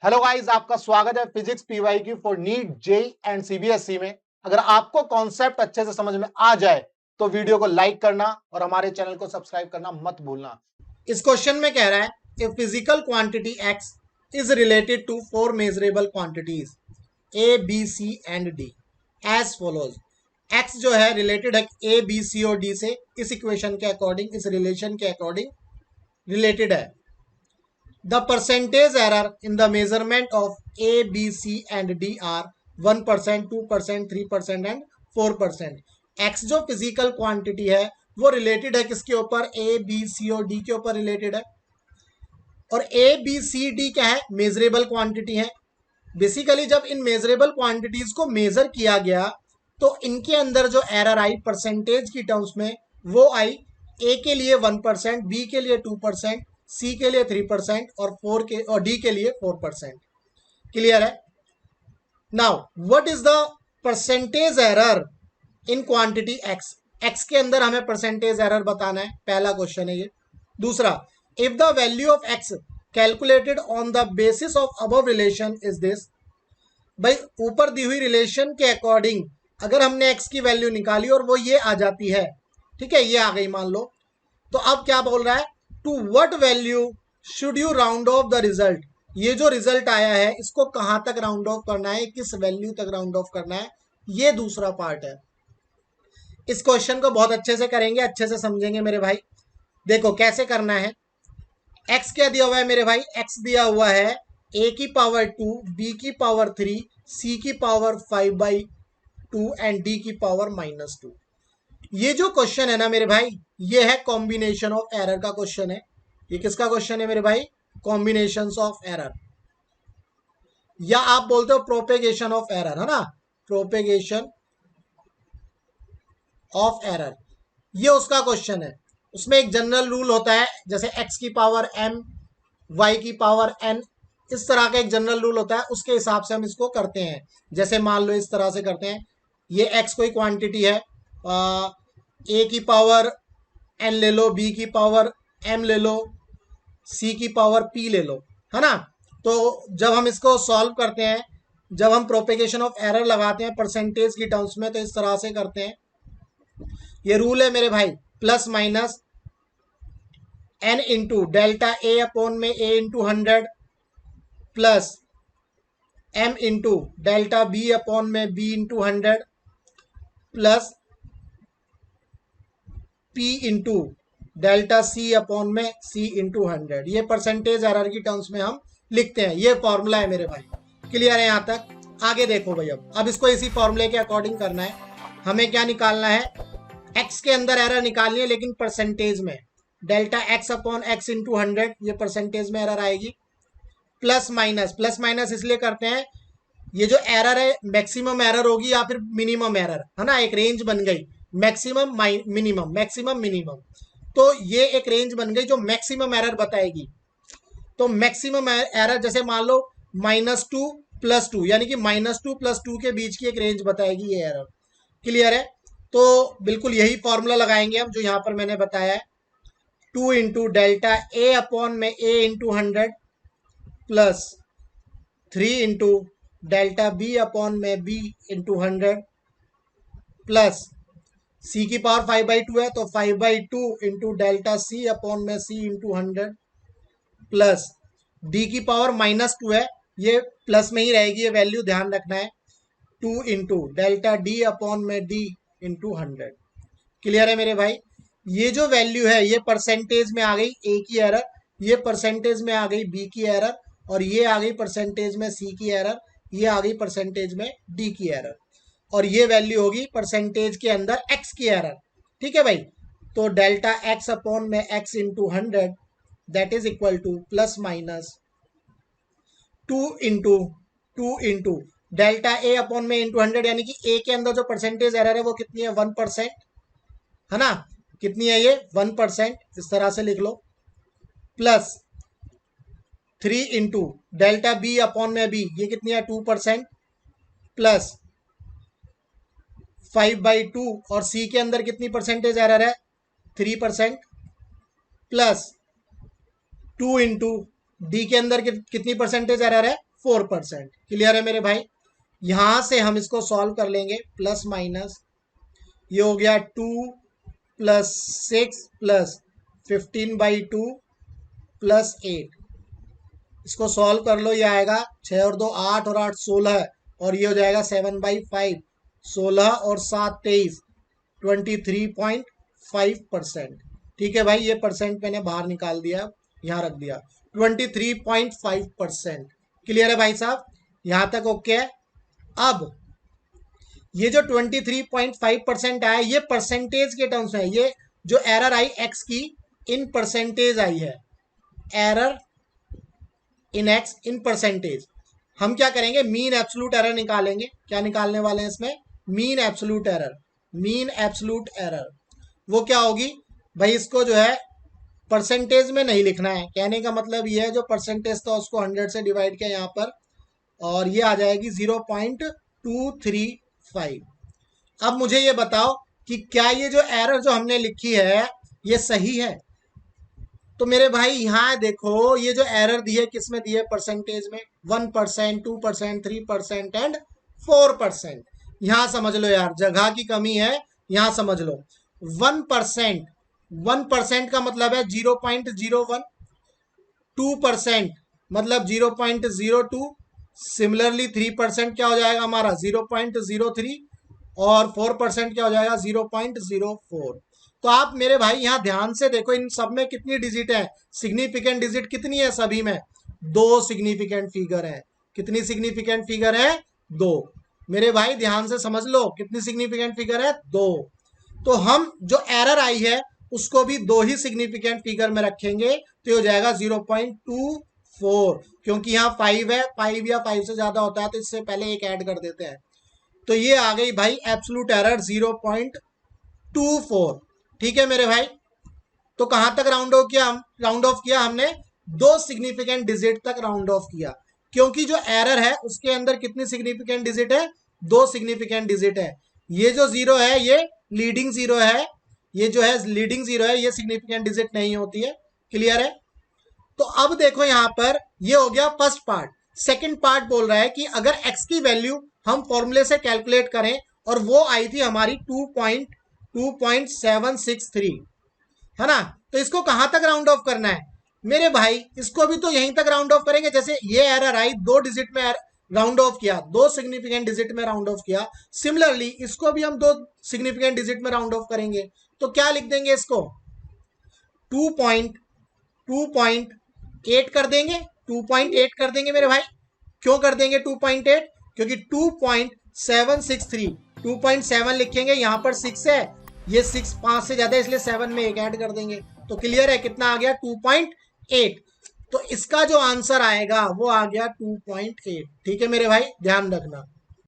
Hello guys, आपका स्वागत है फिजिक्स पीवाई की for NEET JEE and CBSE में। अगर आपको कॉन्सेप्ट अच्छे से समझ में आ जाए तो वीडियो को लाइक करना और हमारे चैनल को सब्सक्राइब करना मत भूलना। इस क्वेश्चन में कह रहा है a physical quantity x is related to four measurable quantities a b c and d as follows. X जो है रिलेटेड है ए बी सी और डी से, इस इक्वेशन के अकॉर्डिंग, इस रिलेशन के अकॉर्डिंग रिलेटेड है। The percentage error in the measurement of A, B, C and D are 1%, 2%, 3% and 4%. X जो फिजिकल क्वांटिटी है वो रिलेटेड है किसके ऊपर? A, B, C और D के ऊपर रिलेटेड है। और A, B, C, D क्या है? मेजरेबल क्वांटिटी है। बेसिकली जब इन मेजरेबल क्वांटिटीज को मेजर किया गया तो इनके अंदर जो एरर आई परसेंटेज की टर्म्स में वो आई ए के लिए 1%, बी के लिए 2%, सी के लिए 3% और डी के लिए 4%। क्लियर है? Now what is the percentage error in quantity x? X के अंदर हमें परसेंटेज एरर बताना है, पहला क्वेश्चन है ये। दूसरा, if the value of x calculated on the basis of above relation is this. भाई ऊपर दी हुई रिलेशन के अकॉर्डिंग अगर हमने एक्स की वैल्यू निकाली और वो ये आ जाती है, ठीक है, ये आ गई मान लो, तो अब क्या बोल रहा है? To what value should you round off the result. ये जो रिजल्ट आया है इसको कहां तक राउंड ऑफ करना है, किस वैल्यू तक राउंड ऑफ करना है, ये दूसरा पार्ट है। इस क्वेश्चन को बहुत अच्छे से करेंगे, अच्छे से समझेंगे मेरे भाई। देखो कैसे करना है। एक्स क्या दिया हुआ है मेरे भाई? एक्स दिया हुआ है ए की पावर 2, बी की पावर 3, सी की पावर 5/2 एंड डी की पावर -2। ये जो क्वेश्चन है ना मेरे भाई, ये है कॉम्बिनेशन ऑफ एरर का क्वेश्चन है। ये किसका क्वेश्चन है मेरे भाई? कॉम्बिनेशन ऑफ एरर, या आप बोलते हो प्रोपेगेशन ऑफ एरर, है ना? प्रोपेगेशन ऑफ एरर, ये उसका क्वेश्चन है। उसमें एक जनरल रूल होता है, जैसे x की पावर m, y की पावर n, इस तरह का एक जनरल रूल होता है, उसके हिसाब से हम इसको करते हैं। जैसे मान लो इस तरह से करते हैं, ये x कोई क्वांटिटी है, a की पावर n ले लो, b की पावर m ले लो, c की पावर p ले लो, है ना? तो जब हम इसको सॉल्व करते हैं, जब हम प्रोपेगेशन ऑफ एरर लगाते हैं परसेंटेज की टर्म्स में, तो इस तरह से करते हैं। ये रूल है मेरे भाई, plus minus n into delta a upon में a into 100 plus m into delta b upon में b into 100 plus p into delta c upon में c इंटू 100। ये परसेंटेज एरर की टर्म्स में हम लिखते हैं। ये फॉर्मूला है मेरे भाई। क्लियर है यहाँ तक? आगे देखो भाई, अब इसको इसी फॉर्मूले के अकॉर्डिंग करना है। हमें क्या निकालना है? एक्स के अंदर एरर निकालनी है, लेकिन परसेंटेज में। Delta x upon x into 100, ये परसेंटेज में एरर आएगी। प्लस माइनस इसलिए करते हैं, ये जो एरर है मैक्सिमम एरर होगी या फिर मिनिमम एरर, है ना? एक रेंज बन गई, मैक्सिमम मिनिमम, मैक्सिमम मिनिमम। तो ये एक रेंज बन गई जो मैक्सिमम एरर बताएगी। तो मैक्सिमम एरर जैसे मान लो -2 + 2, यानी कि -2 + 2 के बीच की एक रेंज बताएगी ये एरर। क्लियर है? तो बिल्कुल यही फॉर्मूला लगाएंगे हम जो यहां पर मैंने बताया है। 2 इंटू डेल्टा ए अपॉन में a into 100 plus 3 into delta b upon में b इंटू 100 प्लस c की पावर 5/2 है, तो 5/2 इंटू डेल्टा c अपॉन में c इंटू 100 प्लस d की पावर -2 है, ये प्लस में ही रहेगी, ये वैल्यू ध्यान रखना है। 2 इंटू डेल्टा d अपॉन में d इंटू 100। क्लियर है मेरे भाई? ये जो वैल्यू है ये परसेंटेज में आ गई ए की एरर, ये परसेंटेज में आ गई बी की एरर, और ये आ गई परसेंटेज में सी की एरर, ये आ गई परसेंटेज में डी की एरर, और ये वैल्यू होगी परसेंटेज के अंदर एक्स की एरर। ठीक है भाई? तो डेल्टा एक्स अपॉन में x into 100 that is equal two plus minus 2 into delta a upon में इंटू 100, यानी कि ए के अंदर जो परसेंटेज एरर है वो कितनी है? 1%, है ना? कितनी है ये? 1%, इस तरह से लिख लो। Plus 3 into delta b upon में बी, ये कितनी है? 2%, प्लस 5/2, और सी के अंदर कितनी परसेंटेज एरर है? 3%, प्लस 2 इंटू डी के अंदर कितनी परसेंटेज एरर है? 4%। क्लियर है मेरे भाई? यहां से हम इसको सॉल्व कर लेंगे, प्लस माइनस ये हो गया 2 प्लस 6 प्लस 15/2 प्लस 8। इसको सॉल्व कर लो, ये आएगा 6 और 2 8 और 8 16, और ये हो जाएगा 7/5 16 और 7 23 23.5%। ठीक है भाई, ये परसेंट मैंने बाहर निकाल दिया, यहां रख दिया 23.5%। क्लियर है भाई साहब? यहां तक ओके है। अब ये जो 23.5% आया, ये परसेंटेज के टर्म्स में है। ये जो एरर आई एक्स की इन परसेंटेज आई है, error in x in percentage. हम क्या करेंगे, मीन एब्सोल्यूट एरर निकालेंगे। क्या निकालने वाले हैं इसमें? Mean absolute error. Mean absolute error वो क्या होगी भाई? इसको जो है परसेंटेज में नहीं लिखना है, कहने का मतलब ये है जो परसेंटेज था उसको 100 से डिवाइड किया यहाँ पर, और ये आ जाएगी 0.235। अब मुझे ये बताओ कि क्या ये जो एरर जो हमने लिखी है ये सही है? तो मेरे भाई यहाँ देखो, ये जो एरर दी है किस में दी है? परसेंटेज में। 1%, 2%, 3% एंड 4%। यहां समझ लो यार, जगह की कमी है, यहां समझ लो। 1%, 1% का मतलब है 0.01। 2% मतलब 0.02। सिमिलरली 3% क्या हो जाएगा हमारा? 0.03। और 4% क्या हो जाएगा? 0.04। तो आप मेरे भाई यहाँ ध्यान से देखो, इन सब में कितनी डिजिट है? सिग्निफिकेंट डिजिट कितनी है सभी में? 2 सिग्निफिकेंट फिगर है। कितनी सिग्निफिकेंट फिगर है? 2। मेरे भाई ध्यान से समझ लो, कितनी सिग्निफिकेंट फिगर है? 2। तो हम जो एरर आई है उसको भी 2 ही सिग्निफिकेंट फिगर में रखेंगे, तो हो जाएगा 0.24। क्योंकि यहाँ 5 है, 5 या 5 से ज्यादा होता है तो इससे पहले एक ऐड कर देते हैं। तो ये आ गई भाई एब्सोल्यूट एरर 0.24। ठीक है मेरे भाई? तो कहां तक राउंड ऑफ किया? राउंड ऑफ किया हमने 2 सिग्निफिकेंट डिजिट तक राउंड ऑफ किया, क्योंकि जो एरर है उसके अंदर कितनी सिग्निफिकेंट डिजिट है? 2 सिग्निफिकेंट डिजिट है। ये जो 0 है ये लीडिंग 0 है, ये जो है लीडिंग 0 है, ये सिग्निफिकेंट डिजिट नहीं होती है। क्लियर है? तो अब देखो यहां पर, ये हो गया फर्स्ट पार्ट। सेकंड पार्ट बोल रहा है कि अगर x की वैल्यू हम फॉर्मूले से कैलकुलेट करें और वो आई थी हमारी 2.763, है ना? तो इसको कहां तक राउंड ऑफ करना है मेरे भाई? इसको भी तो यहीं तक राउंड ऑफ करेंगे। जैसे ये एरर आई 2 डिजिट में राउंड ऑफ किया, 2 सिग्निफिकेंट डिजिट में राउंड ऑफ किया, सिमिलरली इसको भी हम 2 सिग्निफिकेंट डिजिट में राउंड ऑफ करेंगे। तो क्या लिख देंगे इसको? 2.8 कर देंगे। 2.8 कर देंगे मेरे भाई। क्यों कर देंगे 2.8? क्योंकि 2.763, 2.7 लिखेंगे, यहां पर 6 है, ये 6 5 से ज्यादा, इसलिए 7 में एक ऐड कर देंगे। तो क्लियर है? कितना आ गया? 2.8। तो इसका जो आंसर आएगा वो आ गया 2.8। ठीक है मेरे भाई, ध्यान रखना।